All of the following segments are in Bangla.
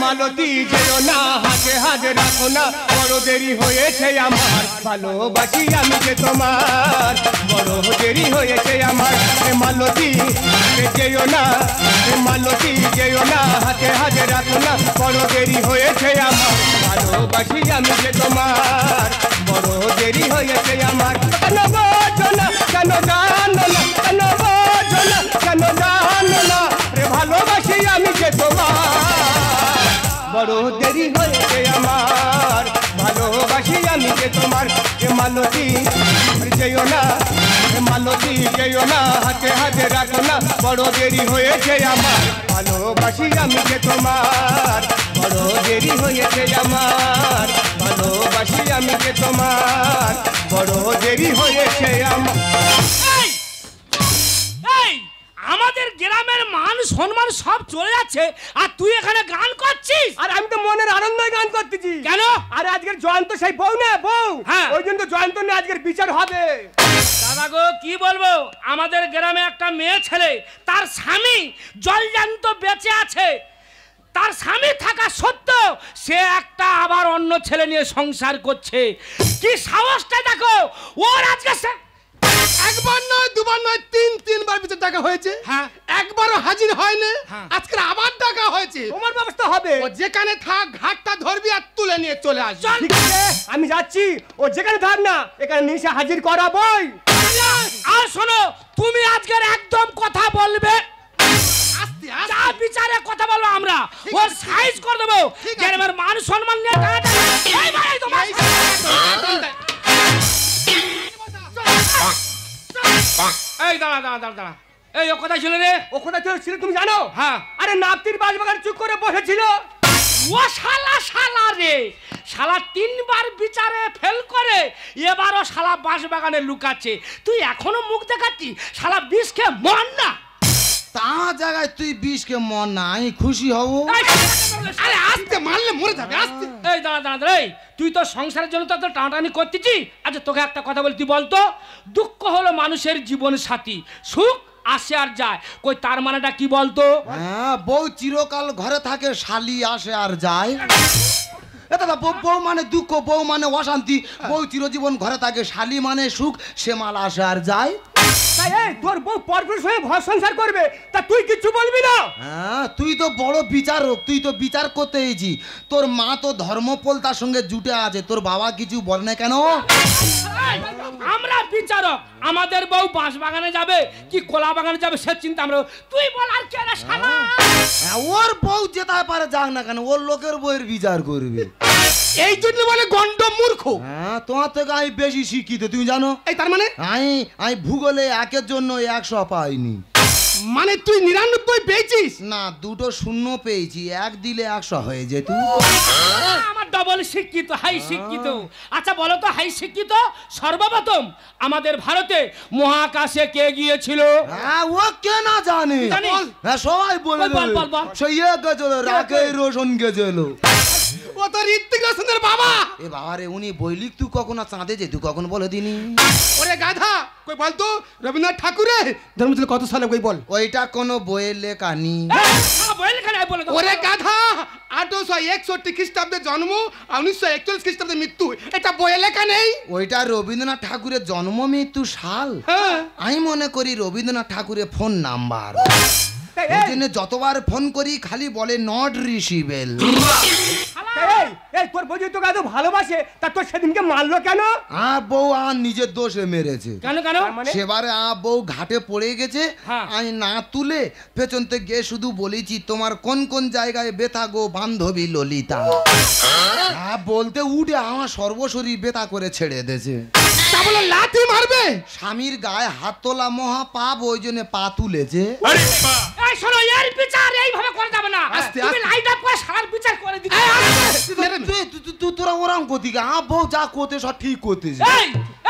মালতী যেও না হাতে হাতে রাখো না বড় দেরি হয়েছে আমার ভালোবাসি আমি যে তোমার বড় দেরি হয়েছে আমার মালতী যেও না মালতী যেও না হাতে হাতে রাখো না বড় দেরি হয়েছে আমার ভালোবাসি আমি যে তোমার বড় দেরি হয়েছে আমার কেন বোঝো না কেন জানো না কেন বোঝো না কেন জানো না রে ভালোবাসি আমি যে তোমার বড় দেরি হয়েছে আমার ভালোবাসি আমি যে তোমার মালতী যেও না মালতী যেও না হাতে হাতে রাখো না বড় দেরি হয়েছে আমার ভালোবাসি আমি যে তোমার বড় দেরি হয়েছে আমার ভালোবাসি আমি যে তোমার বড় দেরি হয়েছে আমার। আমাদের গ্রামের মান সম্মান সব চলে যাচ্ছে আর তুই এখানে গান করছিস। আর আমি তো মনের আনন্দে গান করতেছি। কেন? আরে আজকের জয়ন্ত সেই বউ না বউ, হ্যাঁ ওই জন্য তো জয়ন্ত নিয়ে আজকের বিচার হবে। দাদা গো কি বলবো, আমাদের গ্রামে একটা মেয়ে ছেলে তার স্বামী জলজান্ত বেঁচে আছে, তার স্বামী থাকা সত্ত্বেও সে একটা আবার অন্য ছেলে নিয়ে সংসার করছে। কি সাহসটা দেখো ওর। আজকে একবার নয় দুবার নয় তিনবার বিচার ডাকা হয়েছে, হ্যাঁ একবারও হাজির হয়নি, আজকে আবার ডাকা হয়েছে। তোমার ব্যবস্থা হবে, ও যেখানে থাক ঘাটটা ধরবি আর তুলে নিয়ে চলে আসবি। ঠিক আছে আমি যাচ্ছি, ও যেখানে থাক না এখানে নিশা হাজির করাবই। আর শোনো তুমি আজকের একদম কথা বলবে, যা বিচারে কথা বলবো আমরা ও সাইজ করে দেবো। গ্রামের মান সম্মান নিয়ে এই দাঁড়া দাঁড়া দাঁড়া দাঁড়া, এই ও কোথায় ছিল রে? ও কোথায় ছিল তুমি জানো? হ্যাঁ। আরে নাপতির বাসবাগান চুপ করে বসেছিল। ও শালা শালা রে, শালা তিনবার বিচারে ফেল করে এবারও শালা বাসবাগানে লুকাচ্ছে। তুই এখনো মুখ দেখাচ্ছিস, শালা বিষ খেয়ে মর না। তা জায়গায় তুই বিষকে মন না, আমি খুশি হব। আরে আস্তে মারলে মরে যাবে, আস্তে। এই দাঁড়া দাঁড়া দাঁড়া, তুই তো সংসারের জন্য তো টানাটানি করতেছি। আচ্ছা তোকে একটা কথা বলি, তুই বলতো দুঃখ হলো মানুষের জীবন সাথী, সুখ আসে আর যায়, কই তার মানেটা কি বলতো? হ্যাঁ, বউ চিরকাল ঘরে থাকে, শালি আসে আর যায়। দাদা বউ মানে দুঃখ, বউ মানে অশান্তি, বউ চিরজীবন ঘরে থাকে, শালি মানে সুখ, সে মাল আসে আর যায়। তাই এই তোর বউ পরপুরুষ হয়ে ঘর সংসার করবে, তা তুই কিছু বলবি না? হ্যাঁ, তুই তো বড় বিচারক, তুই তো বিচার করতে এসেছি। তোর মা তো ধর্মপল তার সঙ্গে জুটে আছে, তোর বাবা কিছু বলে না কেন? আমরা বিচারক, আমাদের বউ বাঁশ বাগানে যাবে কি কলা বাগানে যাবে সে চিন্তা আমরা। তুই বল আর কে রে শালা? ওর বউ যেতে পারে যাক না কেন, ওর লোকের বউয়ের বিচার করবে। এই জন্য বলে গন্ড মূর্খ। হ্যাঁ, তোমার থেকে আমি বেশি শিক্ষিত, তুমি জানো? এই তার মানে আমি ভূগোলে 1-এর জন্য 100 পাইনি। মানে তুই 99 পেয়েছিস? না, 2টো শূন্য পেয়েছি, 1 দিলে 100 হয়ে যেত। আমার ডবল শিক্ষিত, হাই শিক্ষিত। আচ্ছা বলো তো, হাই শিক্ষিত সর্বপ্রথম আমাদের ভারতে মহাকাশে কে গিয়েছিল? হ্যাঁ, ও কে না জানে? হ্যাঁ, সবাই বলে সেই গেছিল, রাকেশ রোশন গেছিল। ও তো ঋত্বিক রোশনের বাবা। এ বাবা রে, উনি বই লিখতু কখন আর চাঁদে যেতু কখন বলে দিনি। ওরে গাধা, কই বলতো রবীন্দ্রনাথ ঠাকুরের জন্মছিল কত সালে, কই বল। ওইটা কোনো বইয়ের লেখা নি। ওরে গাধা, 1861 খ্রিস্টাব্দে জন্ম আর 1941 খ্রিস্টাব্দে মৃত্যু, এটা বইয়ে লেখা নেই। ওইটা রবীন্দ্রনাথ ঠাকুরের জন্ম মৃত্যু সাল। আমি মনে করি রবীন্দ্রনাথ ঠাকুরের ফোন নাম্বার। যতবার ফোন করি খালি বলে নট রিসিভেবল। এই তোর বউ তো গাধা ভালোবাসে, তা তোর সেদিনকে মারলো কেন? বউ আর নিজের দোষে মেরেছে। কেন কেন? সেবারে বউ ঘাটে পড়ে গেছে, আমি না তুলে পেছন থেকে গিয়ে শুধু বলেছি তোমার কোন কোন জায়গায় ব্যথা গো বান্ধবী ললিতা। বলতে উঠে আমার সর্বশরীর ব্যথা করে ছেড়ে দিয়েছে। তা বলে লাথি মারবে? স্বামীর গায়ে হাত তোলা মহা পাপ, ওই জন্য পা তুলেছে। এই শোনো, এর বিচার এইভাবে করা যাবে না। তুমি লাইট আপ করে সারার বিচার করে দিতে। তোরা ওরাম কোথিকে? বউ যা করতে সব ঠিক করতেছে।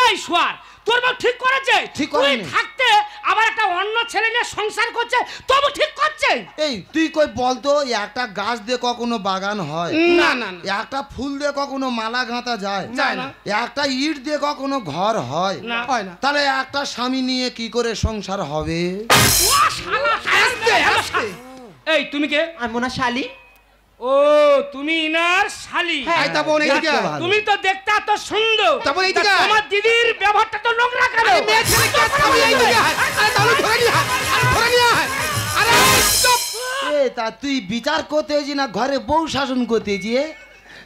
এই শোয়ার, তোর বউ ঠিক করেছে? ঠিক করে থাকতে আবার একটা অন্য ছেলে নিয়ে সংসার করছে, তবু ঠিক করছে। এই তুই কই বলতো, একটা গাছ দিয়ে কখনো বাগান হয় না না না, একটা ফুল দিয়ে কখনো মালা গাঁথা যায় যায় না, একটা ইট দিয়ে কখনো ঘর হয় না হয় না। তাহলে একটা স্বামী নিয়ে কি করে সংসার হবে? ও শালা, আস্তে আস্তে। এই তুমি কে? আমি মনে হয় শালি। ও তুমি ইনার শালি। এই তা বোন এইদিকে আয়। ভালো। তুমি তো দেখতে এত সুন্দর, তা বলে এইদিকে আয়। তোমার দিদির ব্যবহারটা তো নোংরা কেন? আরে মেয়ে ছেলে কি আছে? আমি এইদিকে আয়। আরে তাহলে ধরে নিয়ে আয়, আরে ধরে নিয়ে আয়। আরে চুপ। এ তা তুই বিচার করতে এসি না ঘরে বউ শাসন করতে এসি?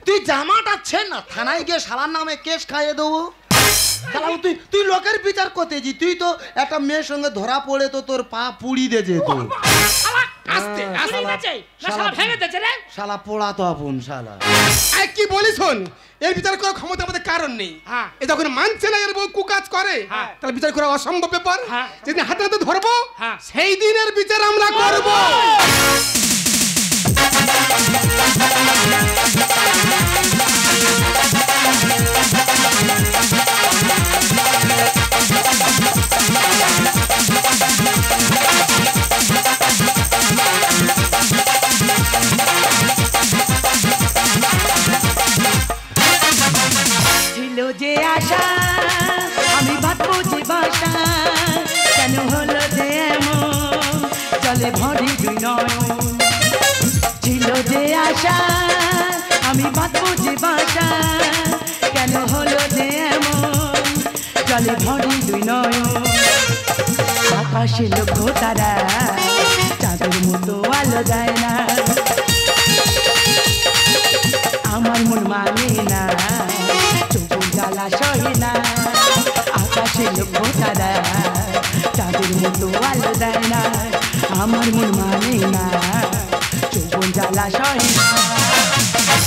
তুই জামাটা ছেন না, থানায় গিয়ে শালার নামে কেস খাইয়ে দেবো। শালা তুই তুই লোকের বিচার করতে এসি, তুই তো একটা মেয়ের সঙ্গে ধরা পড়ে তো তোর পা পুড়ি দে যেত। শালা, আস্তে চুরি আস্তে। গেছে? না শালা ভেঙে দিয়েছে রে? শালা পোড়া তো আপন শালা। এই কি বলিস শোন, এর বিচার করার ক্ষমতা আমাদের কারণ নেই। হ্যাঁ। এ যখন মানছে না এর বউ কুকাজ করে, হ্যাঁ। তাহলে বিচার করা অসম্ভব ব্যাপার। হ্যাঁ। যেদিন হাতে হাতে ধরবো, হ্যাঁ। সেই দিনের বিচার আমরা করব। ছিল যে আশা আমি বাঁধবো যে বাসা, কেন হলো যে এমন চলে ভরি দুই নয়ন। ছিল যে আশা আমি বাঁধবো যে বাসা, কেন হলো যে এমন চলে ভরি দুই নয়ন। আকাশে লক্ষ্য তারা চাঁদের মতো আলো যায় না, আমার মন মানে না, চোখ জ্বালা সহে না। আকাশে লক্ষ্য তারা চাঁদের মতো আলো দেয় না, আমার মন মানে না, চোখ জ্বালা সহে না।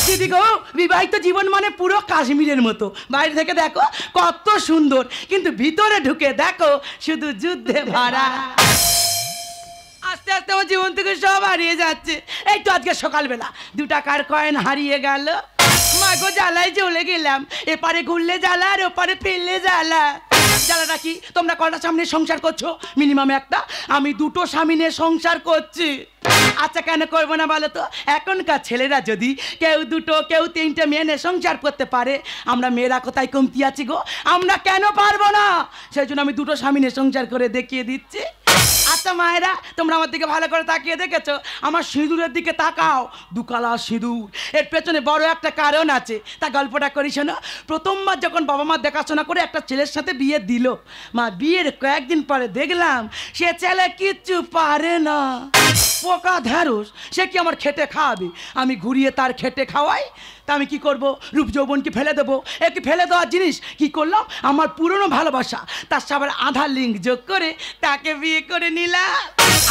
দিদি গো, বিবাহিত জীবন মানে পুরো কাশ্মীরের মতো। বাইরে থেকে দেখো কত সুন্দর, কিন্তু ভিতরে ঢুকে দেখো শুধু যুদ্ধে ভরা। আস্তে আস্তে আমার জীবন থেকে সব হারিয়ে যাচ্ছে। এই তো আজকে সকালবেলা 2 টাকার কয়েন হারিয়ে গেল। মা গো, জ্বালায় চলে গেলাম, এপারে ঘুরলে জ্বালা আর ওপারে ফেললে জ্বালা। জ্বালাটা কি? তোমরা কটা সামনে সংসার করছো? মিনিমাম একটা, আমি 2টো স্বামী নিয়ে সংসার করছি। আচ্ছা কেন করবো না বলো তো? এখনকার ছেলেরা যদি কেউ 2টো কেউ 3টে মেয়ে নিয়ে সংসার করতে পারে, আমরা মেয়েরা কোথায় কমতি আছি গো? আমরা কেন পারবো না? সেই জন্য আমি 2টো স্বামী নিয়ে সংসার করে দেখিয়ে দিচ্ছি। আচ্ছা মায়েরা, তোমরা আমার দিকে ভালো করে তাকিয়ে দেখেছো? আমার সিঁদুরের দিকে তাকাও, 2 কালা সিঁদুর। এর পেছনে বড় একটা কারণ আছে, তা গল্পটা করি শোনো। প্রথমবার যখন বাবা মা দেখাশোনা করে একটা ছেলের সাথে বিয়ে দিল, মা বিয়ের কয়েকদিন পরে দেখলাম সে ছেলে কিচ্ছু পারে না, পোকা ঢেঁড়স। সে কি আমার খেটে খাওয়াবে? আমি ঘুরিয়ে তার খেটে খাওয়াই। তা আমি কি করব? রূপ যৌবনকে ফেলে দেবো? এ কি ফেলে দেওয়ার জিনিস? কি করলাম, আমার পুরনো ভালোবাসা তার সাথে আবার আধার লিঙ্ক যোগ করে তাকে বিয়ে করে নিলাম।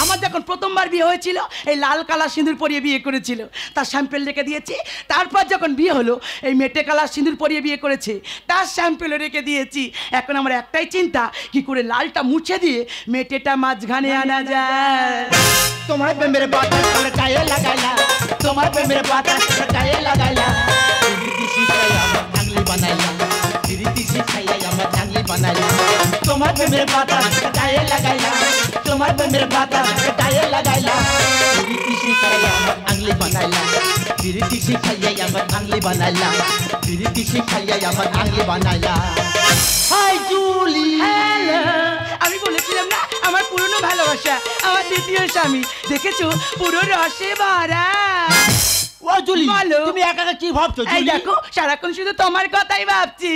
আমার যখন প্রথমবার বিয়ে হয়েছিল, এই লাল কালার সিঁদুর পরিয়ে বিয়ে করেছিল, তার স্যাম্পেল রেখে দিয়েছি। তারপর যখন বিয়ে হলো, এই মেটে কালার সিঁদুর পরিয়ে বিয়ে করেছে, তার স্যাম্পেলও রেখে দিয়েছি। এখন আমার একটাই চিন্তা, কি করে লালটা মুছে দিয়ে মেটেটা মাঝখানে আনা যায়। তোমার প্রেমের বাতাস করে গায়ে লাগাইলা, তোমার প্রেমের বাতাস করে গায়ে লাগাইলা, প্রীতি শিখাই আমার ঢাংলি বানাইলা, প্রীতি শিখাই আমার ঢাংলি বানাইলা। তোমার প্রেমের বাতাস করে গায়ে লাগাইলা, তোমার প্রেমের বাতাস করে গায়ে লাগাইলা, প্রীতি শিখাই আমার ঢাংলি বানাইলা, প্রীতি শিখাই আমার ঢাংলি বানাইলা, প্রীতি শিখাই আমার ঢাংলি বানাইলা। হাই জুলি, হ্যালো, আমি বলেছিলাম না আমার পুরনো ভালোবাসা, আমার দ্বিতীয় স্বামী। দেখেছো, পুরো রসে ভরা। ও জুলি, বলো। তুমি একা একা কি ভাবছো এই জুলি? দেখো, সারাক্ষণ শুধু তোমার কথাই ভাবছি।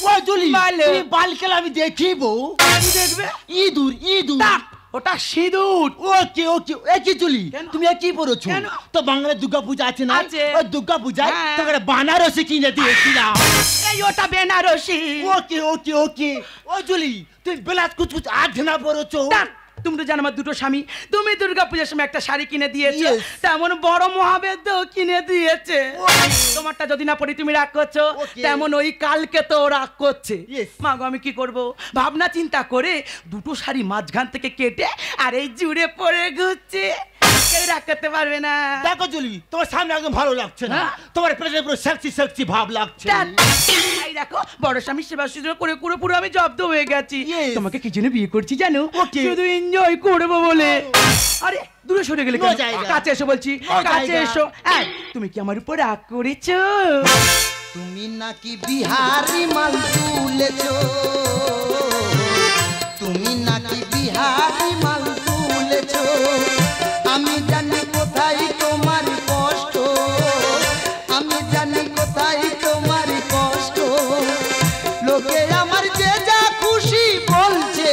ও জুলি, বলো। তুমি বালকেল আমি দেখিবো। কি দেখবে? ইঁদুর ইঁদুর। তা, ওটা সিঁদুর। ওকে ওকে, কি জুলি কেন? তুমি কি পড়েছো? কেন? তো বাংলায় দুর্গা পূজা আছে না? আছে। ওই দুর্গা পূজায় হ্যাঁ। তোকে বানারসি কিনে দিয়েছিলাম। এই ওটা বেনারসি। ওকে ওকে ওকে। ও জুলি, তুমি বেলাত কুচকুচ আধনা পড়েছো। তা, তুমি তো জানো আমার 2টো স্বামী। তুমি দুর্গা পূজার সময় একটা শাড়ি কিনে দিয়েছো, Yes. তেমন বড় মহাবেদ কিনে দিয়েছে। তোমারটা যদি না পড়ি তুমি রাগ করছো, Okay. তেমন ওই কালকে তো রাগ করছে। Yes. মা গো, আমি কি করব? ভাবনা চিন্তা করে 2টো শাড়ি মাঝখান থেকে কেটে আর এই জুড়ে পরে ঘুরছে। কেউ রাগ করতে পারবে না। দেখো জুলি, তোমার সামনে একদম ভালো লাগছে না, তোমার পেটে পুরো সেক্সি সেক্সি ভাব লাগছে। এই দেখো বড় স্বামী সেবা শুশ্রূষা করে করে পুরো আমি জব্দ হয়ে গেছি। তোমাকে কি জন্য বিয়ে করছি জানো? শুধু এনজয় করবো বলে। আরে দূরে সরে গেলে কেন? কাছে এসো বলছি, কাছে এসো। তুমি কি আমার উপর রাগ করেছো? তুমি নাকি বিহারি মাল তুলেছো, তুমি নাকি বিহারি মাল তুলেছো। আমি জানি কোথায় তোমার কষ্ট, আমি জানি কোথায় তোমার কষ্ট। লোকে আমার যে যা খুশি বলছে,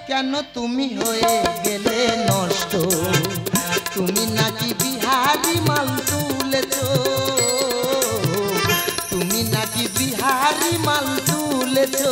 কেন তুমি হয়ে গেলে নষ্ট। তুমি নাকি বিহারি মাল তুলেছো, তুমি নাকি বিহারি মাল তুলেছো।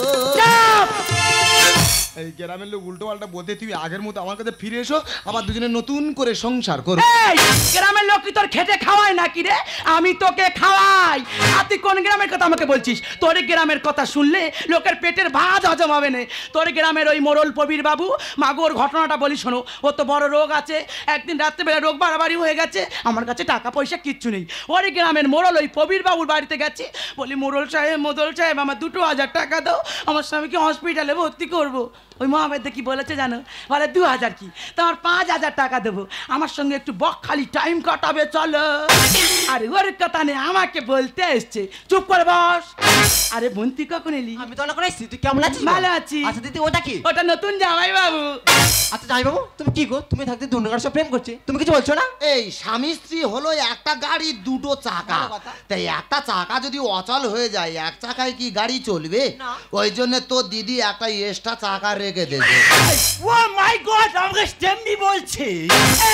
এই গ্রামের লোক উল্টো পাল্টা বলতে তুই আগের মতো আমার কাছে ফিরে এসো, আবার দুজনে নতুন করে সংসার করো। এই গ্রামের লোক কি তোর খেতে খাওয়ায় নাকি রে? আমি তোকে খাওয়াই। আর তুই কোন গ্রামের কথা আমাকে বলছিস? তোর গ্রামের কথা শুনলে লোকের পেটের ভাত হজম হবে না। তোর গ্রামের ওই মোড়ল প্রবীর বাবু, মাগোর ঘটনাটা বলি শোনো। ও তো বড় রোগ আছে, একদিন রাত্রেবেলা রোগ বাড়াবাড়ি হয়ে গেছে, আমার কাছে টাকা পয়সা কিচ্ছু নেই। ওর গ্রামের মোড়ল ওই প্রবীর বাবুর বাড়িতে গেছে, বলি মোড়ল সাহেব মোদল সাহেব আমার 2000 টাকা দাও, আমার স্বামীকে হসপিটালে ভর্তি করবো। ওই মহাবেদ্য কি বলেছে জানো? বলে 2000 কি, তোমার 5000 টাকা দেবো, আমার সঙ্গে একটু বকখালি টাইম কাটাবে চলো। আর ওর কথা নেই, আমাকে বলতে এসছে। চুপ করে বস। আরে বোন তুই কখন এলি? আমি তো অনেক এসেছি, তুই কেমন আছিস? ভালো আছি। আচ্ছা দিদি ওটা কি? ওটা নতুন জামাই বাবু। আচ্ছা জামাই বাবু তুমি কি গো, তুমি থাকতে দুর্নগার সব প্রেম করছে, তুমি কিছু বলছো না? এই স্বামী স্ত্রী হলো একটা গাড়ি দুটো চাকা, তাই একটা চাকা যদি অচল হয়ে যায় এক চাকায় কি গাড়ি চলবে? ওই জন্য তো দিদি একটা এক্সট্রা চাকা রেখে দেবে। ও মাই গড, আমাকে স্টেমনি বলছে।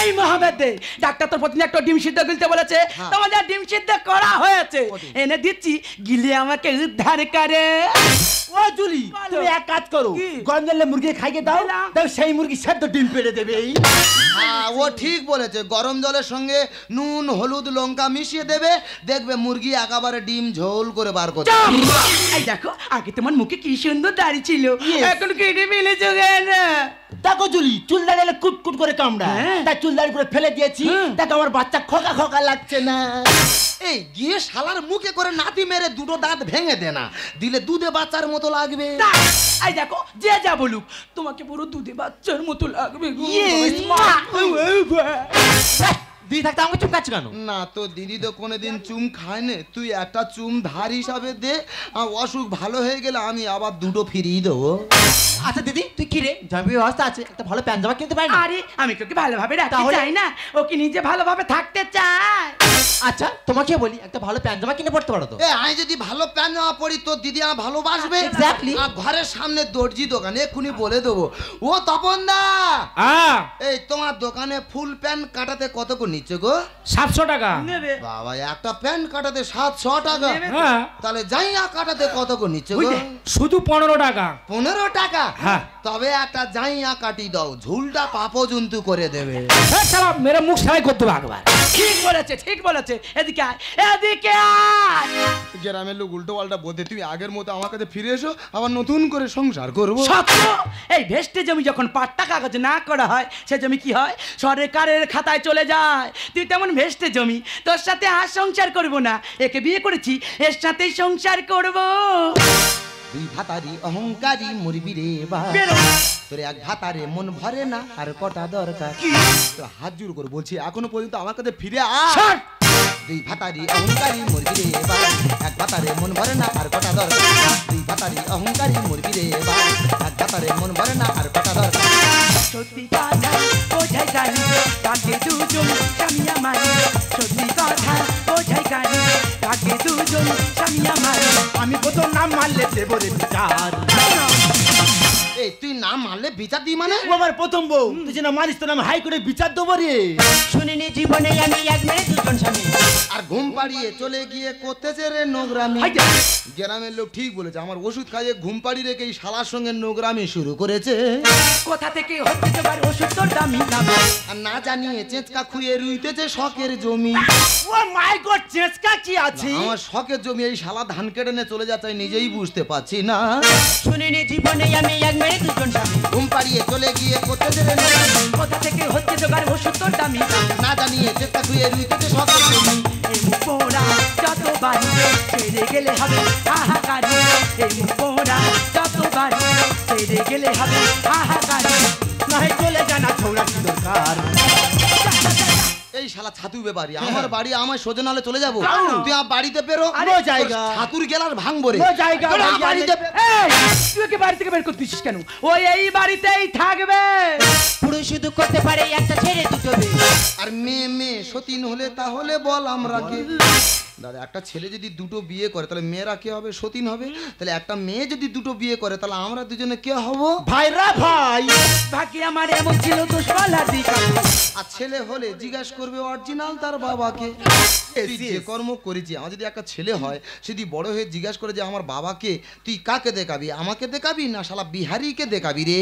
এই মহাবেদ্য, ডাক্তার তোর প্রতিদিন একটা ডিম সিদ্ধ গিলতে বলেছে, তোমাদের ডিম সিদ্ধ করা হয়েছে, এনে দিচ্ছি, গিলে আমাকে উদ্ধার করে। ও জুলি তুমি এক কাজ করো, গঞ্জলে মুরগি খাইয়ে দাও, দাও সেই মুরগি সেদ্ধ ডিম পেড়ে দেবে। হ্যাঁ ও ঠিক বলেছে, গরম জলের সঙ্গে নুন হলুদ লঙ্কা মিশিয়ে দেবে, দেখবে মুরগি একেবারে ডিম ঝোল করে বার করবে। এই দেখো আগে তোমার মুখে কি সুন্দর দাড়ি ছিল, এখন কেটে ফেলেছো কেন? দেখো জুলি চুল দাঁড়িয়ে কুটকুট করে কামড়ায়, তাই চুল দাঁড়ি করে ফেলে দিয়েছি। দেখো আমার বাচ্চা খোকা খোকা লাগছে না। এই গিয়ে শালার মুখে করে নাতি মেরে দুটো দাঁত ভেঙে দে না, দিলে দুধে বাচ্চার মতো লাগবে। এই দেখো যে যা বলুক, তোমাকে পুরো দুধে বাচ্চার মতো লাগবে। দিদি থাকতে আমাকে চুপ কাচ্ছ কেন? না তো দিদি তো কোনোদিন চুম খায় না, তুই একটা চুম ধার হিসাবে দে, আর অসুখ ভালো হয়ে গেলে আমি আবার দুটো ফিরিয়ে দেবো। আচ্ছা দিদি তুই কি রে, জামাই ব্যবস্থা আছে, একটা ভালো প্যান্ট জামা কিনতে পারি না? আরে আমি তোকে ভালোভাবে রাখতে চাই না, ও কি নিজে ভালোভাবে থাকতে চায়। আচ্ছা তোমাকে বলি একটা ভালো প্যান্ট জামা কিনে পড়তে পারো তো? আমি যদি ভালো প্যান্ট জামা পরি তোর দিদি আমার ভালোবাসবে। এক্স্যাক্টলি। আর ঘরের সামনে দর্জি দোকানে এক্ষুনি বলে দেবো, ও তপন দা এই তোমার দোকানে ফুল প্যান্ট কাটাতে কত করে নিচ্ছে গো? 700 টাকা। বাবা একটা প্যান্ট কাটাতে 700 টাকা? হ্যাঁ। তাহলে জাইয়া কাটাতে কত করে নিচ্ছে গো? শুধু 15 টাকা। 15 টাকা? হ্যাঁ। তবে একটা জাইয়া কাটি দাও, ঝুলটা পাপজন্তু করে দেবে। মেরে মুখ সারাই করতে হবে একবার। ঠিক বলেছে ঠিক বলেছে, এদিকে আয় এদিকে আয়। গ্রামের লোক উল্টো পাল্টা বলতে তুই আগের মতো আমার কাছে ফিরে এসো, আবার নতুন করে সংসার করবো। সত্য, এই ভেস্টে জমি যখন পাট্টা কাগজ না করা হয় সে জমি কি হয়? সরকারের খাতায় চলে যায়। তুই তেমন ভেস্টে জমি, তোর সাথে আর সংসার করব না, একে বিয়ে করেছি এর সাথেই সংসার করব। দুই ভাতারি অহংকারী মরবি রে বা, তোর এক ভাতারে মন ভরে না আর কটা দরকার। তো হাত জোর করে বলছি এখনো পর্যন্ত আমার কাছে ফিরে আয়। দুই ভাতারি অহংকারী মরবি রে বা, এক ভাতারে মন ভরে না আর কটা দরকার। দুই ভাতারি অহংকারী মরবি রে বা, এক ভাতারে মন ভরে না আর কটা দরকার। সত্যি কথা বোঝাই জানি, তাকে দুজন স্বামী আমার। সত্যি কথা বোঝাই জানি, তাকে দুজন স্বামী আমার। আমি কত নাম মারলে দেবো রে বিচার। এই তুই না মারলে বিচার দিই মানে? ও আমার প্রথম বউ, তুই যেন মারিস তোর আমি হাই করে বিচার দেবো রে। শুনিনি জীব জীবনে আমি এক মেয়ে দুজন স্বামী। আর ঘুম পাড়িয়ে চলে গিয়ে করতেছে রে নোংরামি। হাই যা। গ্রামের লোক ঠিক বলেছে, আমার ওষুধ খাইয়ে ঘুম পাড়িয়ে রেখে এই শালার সঙ্গে নোংরামি শুরু করেছে। কোথা থেকে হচ্ছে জোগাড় ওষুধ তোর দামি দামি। আর না জানিয়ে চেঁচকা খুঁয়ে রুইতেছে শখের জমি। ও মাই গড, চেষ্টা কি আছে? আমার শখের জমি এই শালা ধান কেটে নিয়ে চলে যাচ্ছে, নিজেই বুঝতে পারছি না। শুনিনি জীবনে আমি এক মেয়ে দুজন স্বামী। ঘুম পাড়িয়ে চলে গিয়ে করতেছে রে নোংরামি। কোথা থেকে হচ্ছে জোগাড় ওষুধ তোর দামি দামি। না জানিয়ে চেঁচকা খুঁয়ে রুইতেছে শখের জমি। এই মুখ পোড়া যত বাড়ি ছেড়ে গেলে হবে হাহাকারি। এই মুখ পোড়া যত বাড়ি ছেড়ে গেলে হবে হাহাকারি। নাহি চলে জানা ছোড়া কি দরকার? এই শালা ছাতু ব্যাপারী আমার বাড়ি, আমার সোজা নালে চলে যাবো। যাও। তুই আমার বাড়িতে বেরো। নো জায়গা। ছাতুর গেলার ভাঙবো রে। নো জায়গা। তোরা বাড়িতে এই, তুই ওকে বাড়ি থেকে বের করতেছিস কেন? ও এই বাড়িতেই থাকবে। পুরুষ শুধু করতে পারে একটা ছেড়ে দুটো মেয়ে। আর মেয়ে মেয়ে সতীন হলে তাহলে বল আমরা কে? দাদা একটা ছেলে যদি দুটো বিয়ে করে তাহলে মেয়েরা কে হবে? সতীন হবে। তাহলে একটা মেয়ে যদি দুটো বিয়ে করে তাহলে আমরা দুজনে কে হব? ভাইরা ভাই, ভাগ্যে আমার এমন ছিল দোষ বলার দিক আছে। আর ছেলে হলে জিজ্ঞাসা করবে অরিজিনাল তার বাবাকে। তুই যে কর্ম করেছি, আমার যদি একটা ছেলে হয় সে যদি বড় হয়ে জিজ্ঞাসা করে যে আমার বাবাকে, তুই কাকে দেখাবি? আমাকে দেখাবি না শালা বিহারিকে দেখাবি রে?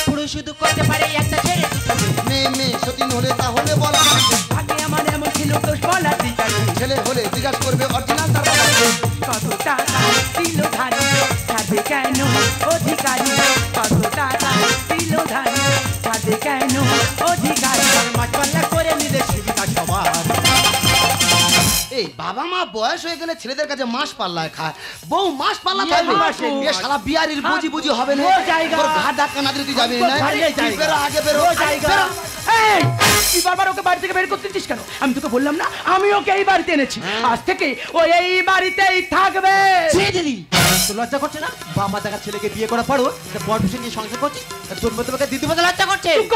পুরুষ শুধু করতে পারে একটা ছেড়ে দুটো মেয়ে। মেয়ে মেয়ে সতীন হলে তাহলে বল আমাকে। ভাগ্যে আমার এমন ছিল দোষ বলার দিক আছে। ছেলে হলে জিজ্ঞাসা করবে অরিজিনাল তার বাবাকে। কত টাকা দিল ধারি ছাদে কেন অধিকারী? কত টাকা দিল ধারি ছাদে কেন অধিকারী? মাছ পাল্লা করে নিলে সুবিধা সবার। এই বাবা মা বয়স হয়ে গেলে ছেলেদের কাছে মাস পাল্লায় খায়, বউ মাস পাল্লা ইয়ে খাবে। মাসে। এ শালা বিয়ারির বুঝি বুঝি হবে না। ও জায়গা। তোর ঘাট ধাক্কা না দিলে তুই যাবি না। ভালো তুই জায়গা। বেরো, আগে বেরো। ও জায়গা। বেরো। এই, তুই বারবার ওকে বাড়ি থেকে বের করতেছিস কেন? আমি তোকে বললাম না আমি ওকে এই বাড়িতে এনেছি। আজ থেকে ও এই বাড়িতেই থাকবে। ছেড়ে দিলি? তোর লজ্জা করছে না? বাবা দেখা ছেলেকে বিয়ে করার পরও বর ভূষণ নিয়ে সংসার করছিস, তোর মতো তোকে দিদি মতো লজ্জা করছে? চুপ!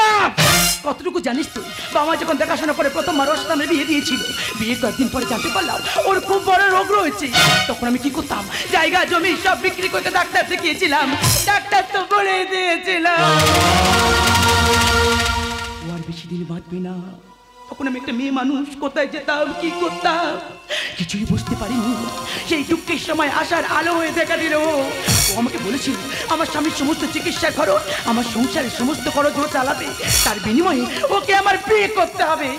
কতটুকু জানিস তুই? বাবা যখন দেখাশোনা করে প্রথমবার ওর সামনে বিয়ে দিয়েছিল, বিয়ে কয়েকদিন পরে জানতে পারলাম ওর খুব বড় রোগ রয়েছে। তখন আমি কি করতাম? জায়গা জমি সব বিক্রি করতে ডাক্তার দেখিয়েছিলাম। ডাক্তার তো বলে দিয়েছিলাম ও আর বেশি দিন বাঁচবে না। তখন আমি একটা মেয়ে মানুষ, কোথায় যেতাম, কি করতাম কিছুই বুঝতে পারিনি। সেই দুঃখের সময় আসার আলো হয়ে দেখা দিল। ও আমাকে বলেছিল আমার স্বামীর সমস্ত চিকিৎসার খরচ, আমার সংসারের সমস্ত খরচ ও চালাবে, তার বিনিময়ে ওকে আমার বিয়ে করতে হবে।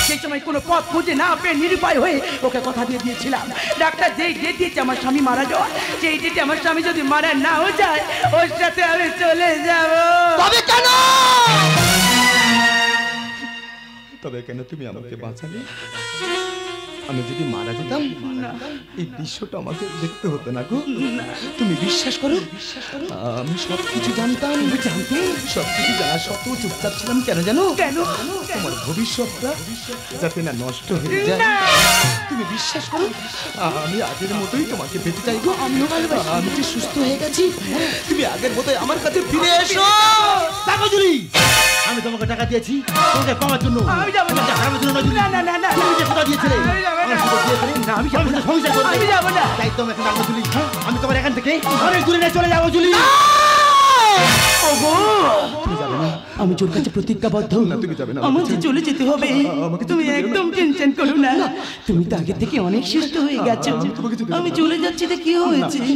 সেই সময় কোনো পথ খুঁজে না পেয়ে নিরুপায় হয়ে ওকে কথা দিয়ে দিয়েছিলাম, ডাক্তার যেই ডেট দিয়েছে আমার স্বামী মারা যাওয়ার, সেই ডেটে আমার স্বামী যদি মারা নাও যায় ওর সাথে আমি চলে যাব। তবে কেন? তবে কেন তুমি আমাকে বাঁচালে? আমি যদি মারা যেতাম এই দৃশ্যটা আমাকে দেখতে হতো না গো। তুমি বিশ্বাস করো, আমি সব কিছু জানতাম। সব কিছু জানা সত্ত্বেও চুপচাপ ছিলাম। কেন জানো? কেন? তোমার ভবিষ্যৎটা যাতে না নষ্ট হয়ে যায়। তুমি বিশ্বাস করো, আমি আগের মতোই তোমাকে পেতে চাই গো। আমি যে সুস্থ হয়ে গেছি, তুমি আগের মতোই আমার কাছে ফিরে এসো। কাগজুলি, আমি তোমাকে টাকা দিয়েছি তোমাকে পাওয়ার জন্য। আমি যাবো না। আমার জন্য নয়। না না না না তুমি যে কোথা দিয়েছিলে? আমি যাবো না। আমার সাথে বিয়ে করে না, আমি যাবো না। সংসার করবে। আমি যাবো না। তাই তো আমাকে টাকা তুলি। আমি তোমার এখান থেকে অনেক দূরে নিয়ে চলে যাবো জুলি। ওগো, আমি তোর কাছে প্রতিজ্ঞাবদ্ধ। তুমি যাবে না। আমাকে চলে যেতে হবে। তুমি একদম টেনশন করো না। তুমি তো আগে থেকে অনেক সুস্থ হয়ে গেছো। আমি চলে যাচ্ছি তো কি হয়েছে?